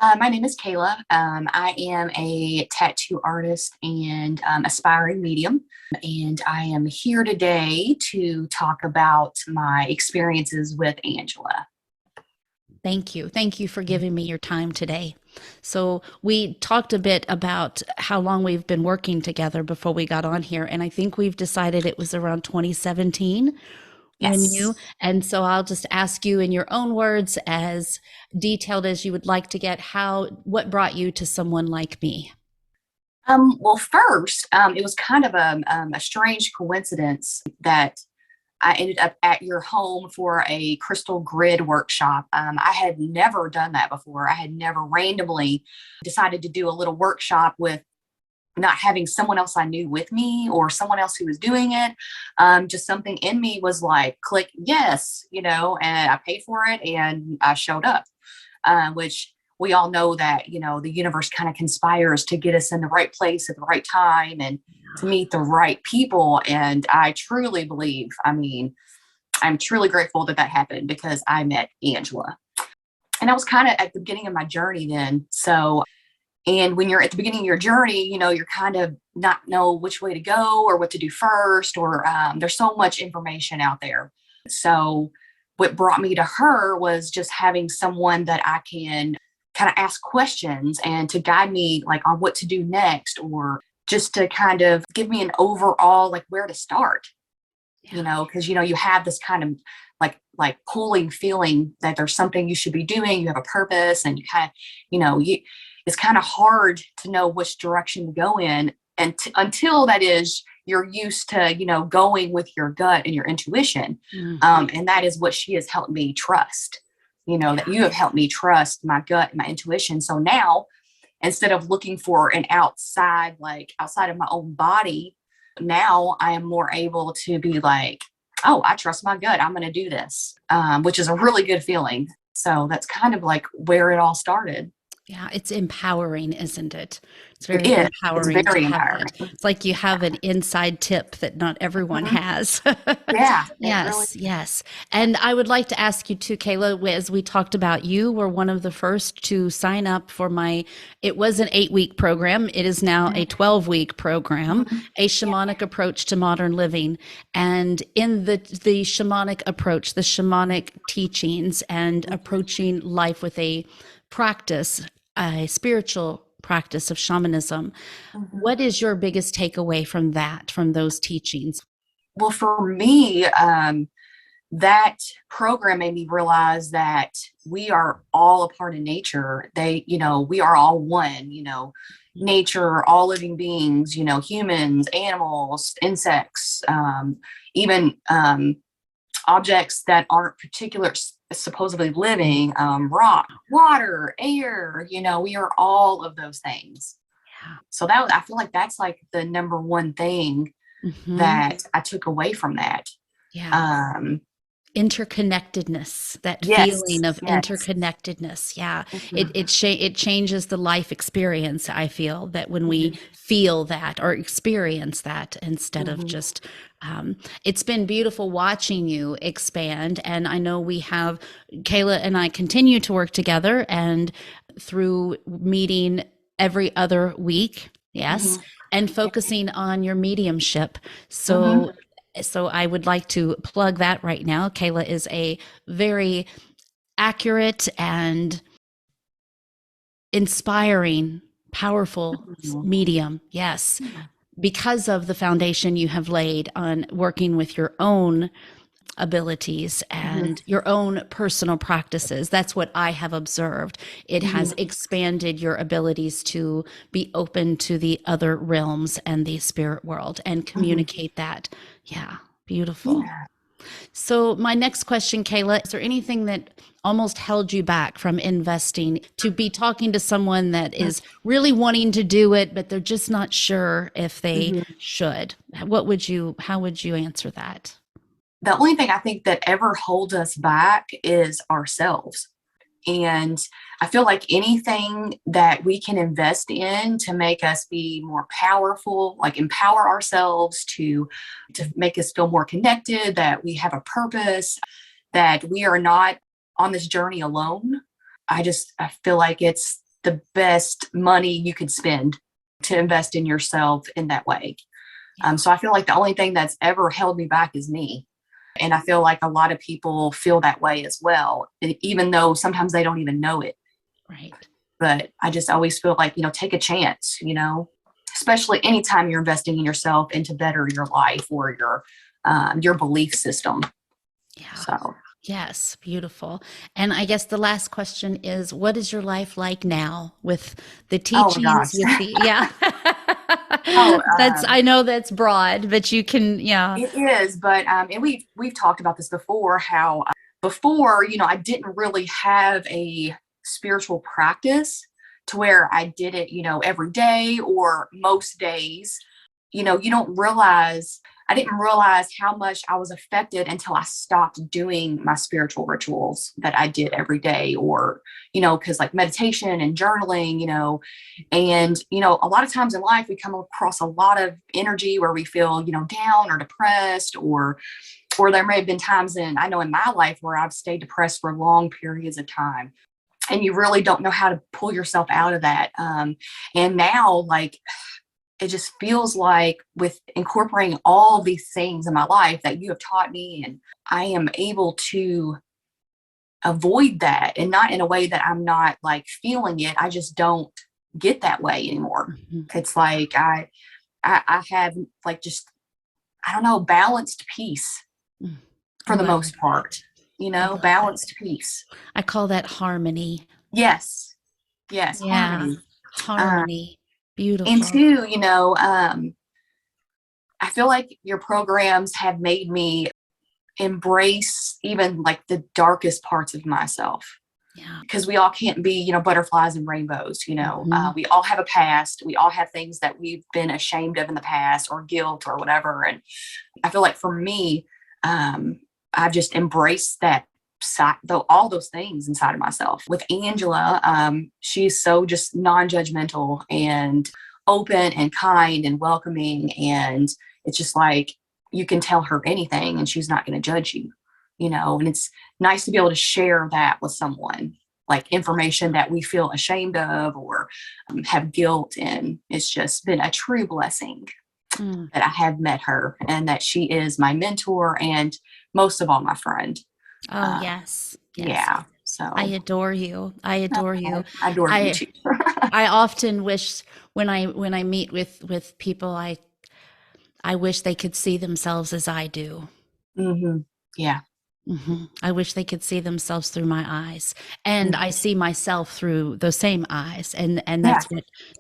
My name is Kayla. I am a tattoo artist and aspiring medium, and I am here today to talk about my experiences with Angela. Thank you. Thank you for giving me your time today. So, we talked a bit about how long we've been working together before we got on here. And I think we've decided it was around 2017 when Yes. you, and so I'll just ask you in your own words, as detailed as you would like to get, what brought you to someone like me? Well, first, it was kind of a strange coincidence that I ended up at your home for a crystal grid workshop. I had never done that before. I had never randomly decided to do a little workshop with not having someone else I knew with me or someone else who was doing it. Just something in me was like, click, yes, and I paid for it and I showed up, which we all know that, the universe kind of conspires to get us in the right place at the right time and to meet the right people. And I truly believe, I'm truly grateful that that happened because I met Angela. And I was kind of at the beginning of my journey then. So and when you're at the beginning of your journey, you're kind of not know which way to go or what to do first, or there's so much information out there. So what brought me to her was just having someone that I can kind of ask questions and to guide me like on what to do next, or just to kind of give me an overall like where to start, Yeah. because you have this kind of like pulling feeling that there's something you should be doing, you have a purpose, and you kind of, you it's kind of hard to know which direction to go in, and until that is you're used to going with your gut and your intuition. Mhm. And that is what she has helped me trust, that Yeah. you have helped me trust my gut and my intuition. So now, instead of looking for an outside, like outside of my own body, now I am more able to be like, oh, I trust my gut, I'm going to do this, which is a really good feeling. So that's kind of like where it all started. Yeah, it's empowering, isn't it? It's It very is. It's empowering to very have empowering. that. It's like you have an inside tip that not everyone Mhm. has. Yeah, it really. Yes, yes. And I would like to ask you too, Kayla, as we talked about, you were one of the first to sign up for it was an 8-week program. It is now a 12-week program, Mhm. a Yeah. shamanic approach to modern living. And in the shamanic approach, the shamanic teachings and approaching life with practice, a spiritual practice of shamanism. Mhm. What is your biggest takeaway from that, from those teachings? Well, for me, that program made me realize that we are all a part of nature. We are all one, nature, all living beings, humans, animals, insects, even objects that aren't particular, supposedly living, rock, water, air, we are all of those things. Yeah. So I feel like that's like the number one thing Hmm. that I took away from that. Yeah. Um, Interconnectedness, that yes, feeling of yes. interconnectedness. Yeah. Mhm, It changes the life experience. I feel that when we mhm, feel that or experience that instead of mhm, just, it's been beautiful watching you expand. And I know Kayla and I continue to work together and through meeting every other week. Yes. mhm, And yeah, focusing on your mediumship. mhm, So I would like to plug that right now. Kayla is a very accurate and inspiring, powerful mhm, medium. Yes, yeah, because of the foundation you have laid on working with your own abilities mhm, and your own personal practices. That's what I have observed. It has mhm, expanded your abilities to be open to the other realms and the spirit world and mhm, communicate that. Yeah, beautiful. yeah. So, my next question, Kayla, is there anything that almost held you back from investing to be talking to someone that is really wanting to do it, but they're just not sure if they Mhm. should? How would you answer that? The only thing I think that ever holds us back is ourselves. And I feel like anything that we can invest in to make us be more powerful, like empower ourselves to make us feel more connected, that we have a purpose, that we are not on this journey alone. I feel like it's the best money you could spend to invest in yourself in that way. Yeah. So I feel like the only thing that's ever held me back is me. And I feel like a lot of people feel that way as well, even though sometimes they don't even know it. Right. But I just always feel like, take a chance, especially anytime you're investing in yourself and to better your life or your belief system. Yeah. So. Yes, beautiful. And I guess the last question is, what is your life like now with the Oh my teachings, gosh. with the, yeah. Oh, I know that's broad, but you can, yeah. it is, but and we've talked about this before. How before, I didn't really have a spiritual practice to where I did it, every day or most days. You don't realize. I didn't realize how much I was affected until I stopped doing my spiritual rituals that I did every day, or because like meditation and journaling, and a lot of times in life we come across a lot of energy where we feel down or depressed, or there may have been times I know in my life where I've stayed depressed for long periods of time, and you really don't know how to pull yourself out of that. And now, like, it just feels like with incorporating all these things in my life that you have taught me, and I am able to avoid that, and not in a way that I'm not like feeling it. I just don't get that way anymore. Mhm. It's like I have like just, I don't know, balanced peace Mm. for the Well, most part, I love that. balanced peace. I call that harmony. Yes. Yes. Yeah. Harmony. Uh, Harmony. and Beautiful. two, I feel like your programs have made me embrace even like the darkest parts of myself, Yeah. because we all can't be butterflies and rainbows. Mhm. We all have a past, we all have things that we've been ashamed of in the past, or guilt or whatever. And I feel like for me, I've just embraced that side, though, all those things inside of myself. With Angela, she's so just non-judgmental and open and kind and welcoming, and it's just like you can tell her anything and she's not going to judge you, and it's nice to be able to share that with someone, like information that we feel ashamed of, or have guilt in. It's just been a true blessing Mm. that I have met her, and that she is my mentor, and most of all, my friend. Oh, Uh, yes. Yes. yeah. I So adore you. I adore you. I adore you I too. I often wish when I meet with people, I wish they could see themselves as I do. Hmm. Yeah. I wish they could see themselves through my eyes, and Mhm. I see myself through those same eyes, and Yeah.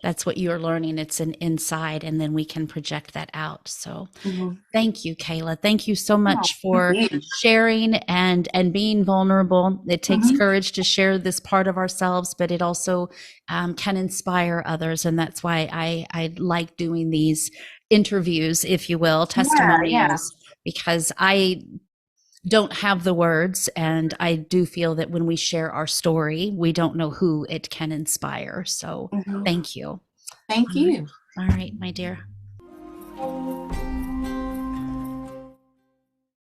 that's what you're learning. It's an inside, and then we can project that out. So, Hmm. thank you, Kayla. Thank you so No, much thank for you. sharing and being vulnerable. It takes Hmm. courage to share this part of ourselves, but it also can inspire others, and that's why I like doing these interviews, if you will, Yeah. Yeah. testimonials, because I don't have the words. And I do feel that when we share our story, we don't know who it can inspire. So Hmm. thank you. Thank All right. you. All right, my dear.